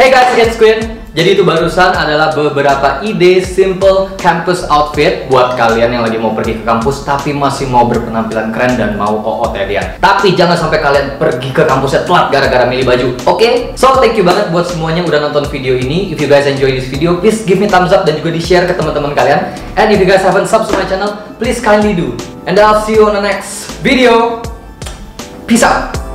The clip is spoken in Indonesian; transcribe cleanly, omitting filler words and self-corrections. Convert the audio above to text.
Hey guys, again Squid. Jadi itu barusan adalah beberapa ide simple campus outfit buat kalian yang lagi mau pergi ke kampus tapi masih mau berpenampilan keren dan mau OOTD-an. Tapi jangan sampai kalian pergi ke kampusnya telat gara-gara milih baju. Oke? So thank you banget buat semuanya udah nonton video ini. If you guys enjoy this video, please give me thumbs up dan juga di-share ke teman-teman kalian. And if you guys haven't subscribed my channel, please kindly do. And I'll see you on the next video. Peace out.